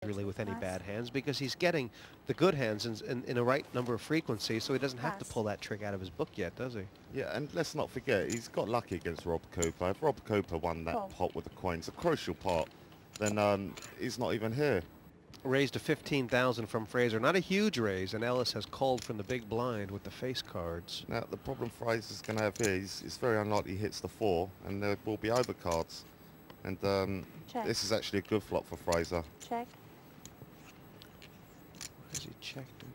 really with any bad hands, because he's getting the good hands in a right number of frequencies, so he doesn't have to pull that trick out of his book yet, does he? Yeah, and let's not forget, he's got lucky against Rob Cooper. If Rob Cooper won that pot with the queens, a crucial pot, then he's not even here. Raised to 15,000 from Fraser. Not a huge raise, and Ellis has called from the big blind with the face cards. Now, the problem Fraser's going to have here is it's very unlikely he hits the 4, and there will be overcards. And this is actually a good flop for Fraser. Check. Has he checked it?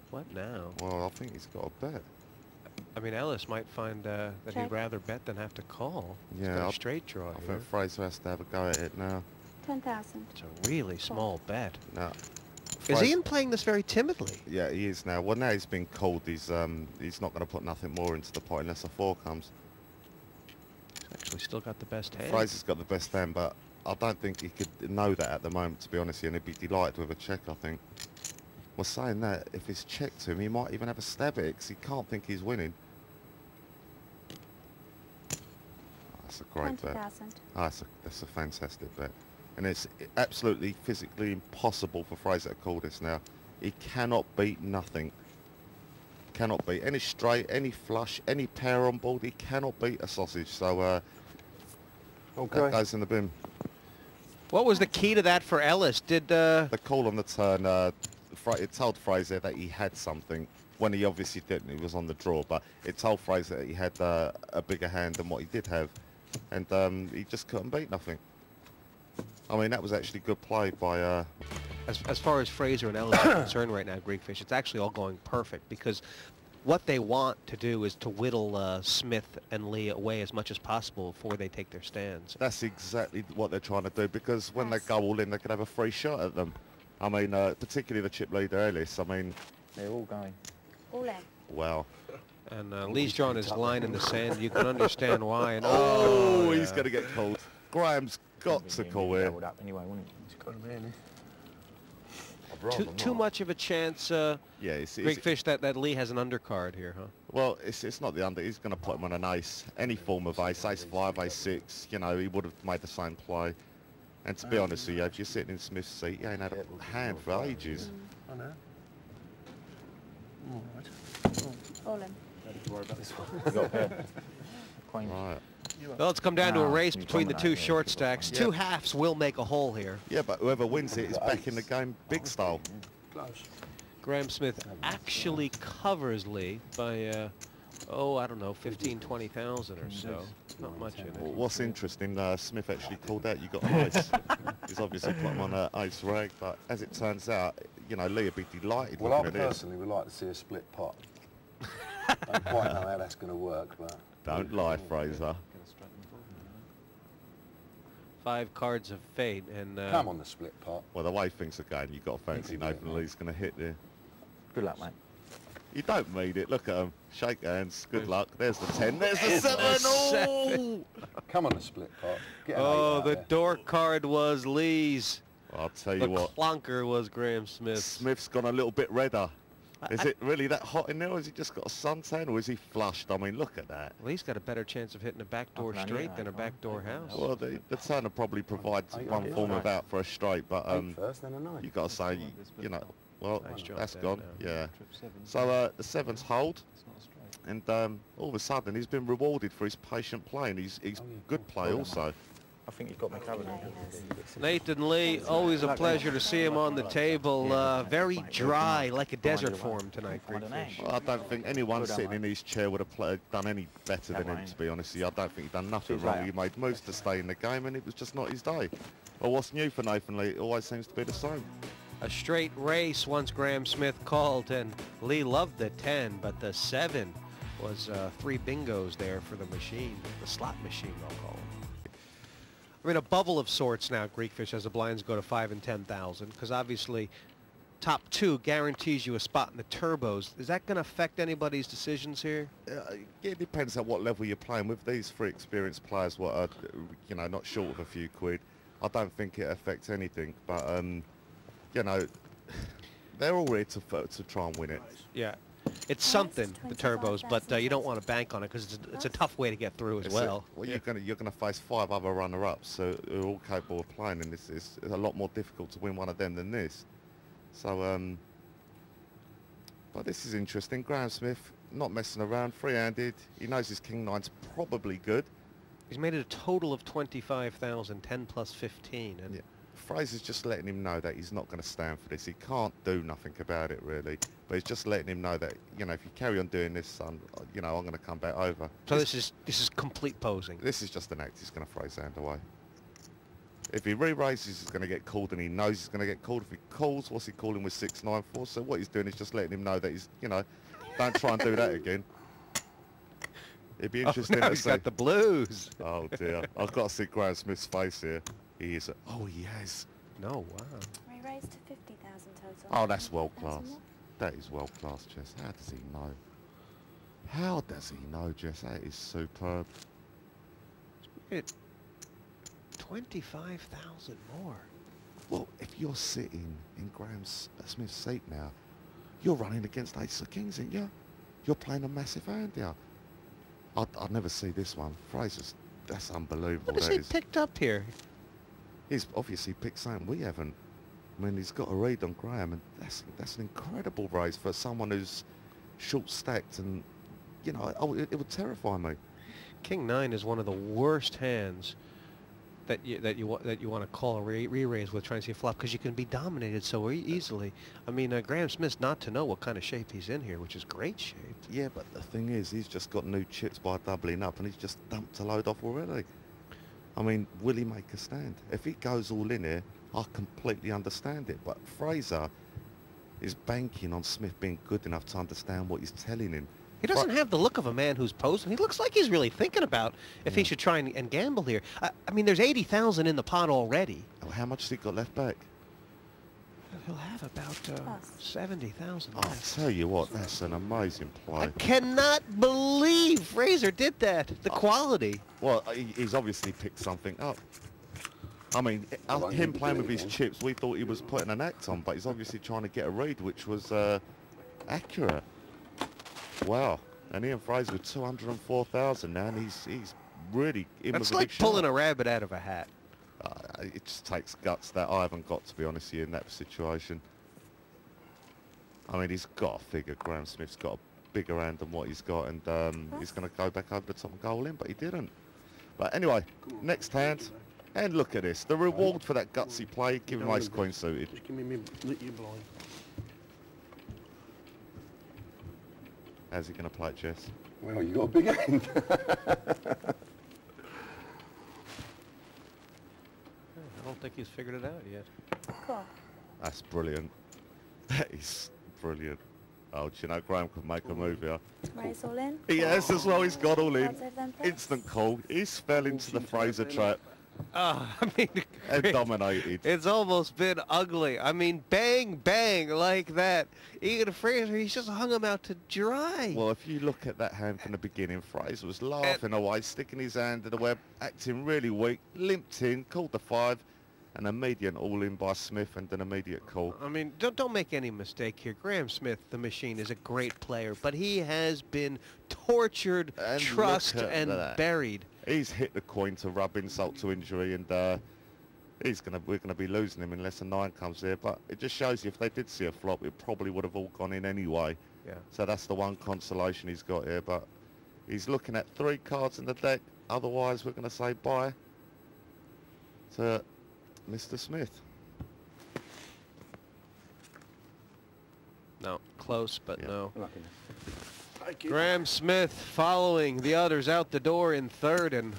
What now? Well, I think he's got a bet. I mean, Ellis might find that he'd rather bet than have to call. Yeah, he's got a straight draw I here. think Fraser has to have a go at it now. 10,000. It's a really small bet. No. Is Ian playing this very timidly? Yeah, he is now. Well, now he's been called. He's not going to put nothing more into the pot unless a 4 comes. He's actually still got the best hand. Fraser's got the best hand, but I don't think he could know that at the moment, to be honest, and he'd be delighted with a check, I think. Well, saying that, if it's checked to him, he might even have a stab at it, because he can't think he's winning. That's a great bet. 20,000. That's a fantastic bet. And it's absolutely physically impossible for Fraser to call this now. He cannot beat nothing. Cannot beat any straight, any flush, any pair on board. He cannot beat a sausage. So that goes in the bin. What was the key to that for Ellis? Did the call on the turn, it told Fraser that he had something, when he obviously didn't. He was on the draw, but it told Fraser that he had a bigger hand than what he did have. And he just couldn't beat nothing. I mean, that was actually good play by... As far as Fraser and Ellis are concerned right now, Greekfish, it's actually all going perfect, because what they want to do is to whittle Smith and Lee away as much as possible before they take their stands. That's exactly what they're trying to do, because when they go all in, they could have a free shot at them. I mean, particularly the chip leader, Ellis. I mean... They're all going. All in. Wow. And Lee's drawn his line in the sand. You can understand why. And he's going to get called. Graham's got to call here. Anyway, wouldn't he? He's got him in. Too much of a chance, Greekfish, that Lee has an undercard here, huh? Well, it's not the under. He's going to put him on an ace. Any form of ace, ace-5, ace-6. You know, he would have made the same play. And to be honest with you, if you're sitting in Smith's seat, you ain't had a hand for ages. I know. All right. All in. Don't worry about this one. Right. Well, it's come down to a race between the two short stacks. Two halves will make a hole here. Yeah, but whoever wins it is back in the game big style. Close. Graham Smith actually covers Lee by, I don't know, 15, 20,000 or so. Not much in it. Well, what's interesting, Smith actually called out you got an ace. He's obviously put him on an ace rag, but as it turns out, you know, Lee would be delighted. Well, I personally would like to see a split pot. Don't quite know how that's going to work, but... Don't lie, Fraser. 5 cards of fate, and come on the split pot. Well, the way things are going, you've got to fancy Nathan Lee's going to hit there. Good luck, mate. You don't need it. Look at him. Shake hands. Good luck. There's the 10. There's the 7. Oh! Come on the split pot. Get the door card was Lee's. I'll tell you what. The clunker was Graham Smith. Smith's gone a little bit redder. Is it really that hot in there, or has he just got a suntan, or is he flushed? I mean, look at that. Well, he's got a better chance of hitting a backdoor straight than a backdoor house. Well, the turn will probably provide one form of out for a straight, but you got to say, you know, well, that's gone. Yeah. So the 7's hold, and all of a sudden he's been rewarded for his patient play, and he's good play also. I think you've got me covered. Nathan Lee, always a pleasure to see him on the table. Very dry, like a desert for him tonight, Greekfish. Well, I don't think anyone sitting in his chair would have done any better than him, to be honest with you. I don't think he'd done nothing wrong. He made moves to stay in the game, and it was just not his day. Well, what's new for Nathan Lee? It always seems to be the same. A straight race once Graham Smith called, and Lee loved the 10, but the 7 was 3 bingos there for the machine, the slot machine, I'll call it. We're in a bubble of sorts now, Greekfish, as the blinds go to 5 and 10,000, because obviously top 2 guarantees you a spot in the turbos. Is that going to affect anybody's decisions here? It depends on what level you're playing with. These 3 experienced players, what are, you know, not short of a few quid. I don't think it affects anything, but you know, they're all ready to try and win it. Yeah. It's something, the turbos, but you don't want to bank on it because it's a tough way to get through as well. Well, you're gonna face 5 other runner-ups who are all capable of playing, and it's a lot more difficult to win one of them than this. So, but this is interesting. Graham Smith not messing around, free-handed. He knows his King 9's probably good. He's made it a total of 25,000, 10 plus 15. And Yeah. Fraser's just letting him know that he's not going to stand for this. He can't do nothing about it, really. But he's just letting him know that, you know, if you carry on doing this, son, you know, I'm going to come back over. so this is complete posing. This is just an act. He's going to throw his hand away. If he re-raises, he's going to get called, and he knows he's going to get called. If he calls, what's he calling with 694? So what he's doing is just letting him know that he's, you know, don't try and do that again. It'd be interesting now to he's see. got the blues. Oh dear, I've got to see Graham Smith's face here. He is. Oh, he has. No, wow. We raised to 50,000 total. Oh, that's world 50,000 class. more. That is world class, Jess. How does he know? How does he know, Jess? That is superb. It 25,000 more. Well, if you're sitting in Graham Smith's seat now, you're running against Ace of Kings, aren't you? You're playing a massive hand here. I'd never see this one. Fraser's, that's unbelievable. What has That he is. picked up here? He's obviously picked something we haven't. I mean, he's got a read on Graham, and that's an incredible raise for someone who's short-stacked, and, you know, it would terrify me. King 9 is one of the worst hands that you want to call a re-raise with trying to see a flop, because you can be dominated so easily. I mean, Graham Smith's not to know what kind of shape he's in here, which is great shape. Yeah, but the thing is, he's just got new chips by doubling up, and he's just dumped a load off already. I mean, will he make a stand? If he goes all in here, I completely understand it. But Fraser is banking on Smith being good enough to understand what he's telling him. He doesn't have the look of a man who's posing. He looks like he's really thinking about if he should try and gamble here. I mean, there's 80,000 in the pot already. Oh, how much has he got left back? He'll have about Plus. 70,000 I'll left. tell you what, that's an amazing I play. cannot believe Fraser did that. The quality. Well, he's obviously picked something up. I mean, him playing with his chips, we thought he was putting an act on, but he's obviously trying to get a read, which was accurate. Wow. And Ian Fraser with 204,000 now, and he's really in That's with a like big pulling shot. a rabbit out of a hat. It just takes guts that I haven't got, to be honest with you, in that situation. I mean, he's got a figure. Graham Smith's got a bigger hand than what he's got, and he's going to go back over the top and go all in, but he didn't. But anyway, next hand, and look at this. The reward for that gutsy play, give him ace queen suited. Just give me your blind. How's he going to play it, Jess? Well, you got a big hand. I don't think he's figured it out yet. Cool. That's brilliant. That is brilliant. Oh, do you know, Graham could make a move here. Raise all in. He has as well, he's got all in. Cards over them, please. Instant call. He's fell into the Fraser trap I mean, and dominated. it's almost been ugly. I mean, bang, bang, like that. Ian Fraser, he's just hung him out to dry. Well, if you look at that hand from the beginning, Fraser was laughing away, sticking his hand in the web, acting really weak, limped in, called the 5, an immediate all-in by Smith and an immediate call. I mean, don't make any mistake here. Graham Smith, the machine, is a great player, but he has been tortured, And trussed, look at and that. buried. He's hit the coin to rub insult to injury, and we're gonna be losing him unless a 9 comes here. But it just shows you, if they did see a flop, it probably would have all gone in anyway. Yeah. So that's the one consolation he's got here. But he's looking at 3 cards in the deck. Otherwise, we're gonna say bye to Mr. Smith. No, close, but Yeah. no. Lucky. Thank you. Graham Smith following the others out the door in third, and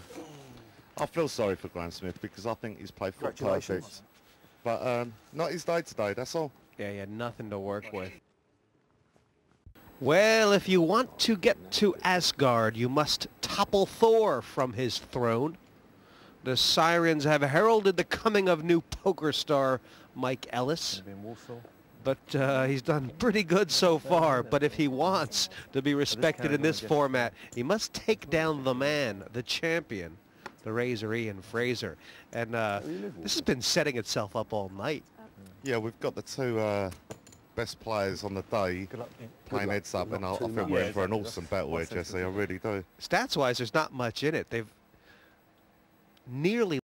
I feel sorry for Graham Smith because I think he's played foot Congratulations. perfect. But not his day today, that's all. yeah, he had nothing to work with. Well, if you want to get to Asgard, you must topple Thor from his throne. The Sirens have heralded the coming of new poker star Mike Ellis, Maybe in Warsaw. but he's done pretty good so far. But if he wants to be respected in this format, he must take down the man, the champion, the Razor Ian Fraser. And this has been setting itself up all night. Yeah, we've got the 2 best players on the day Good luck. Ian. playing luck, heads up, but and I not too think much. we're Yeah, in for an exactly. awesome That's battle what I here, said Jesse. to I you. really do. Stats-wise, there's not much in it. They've nearly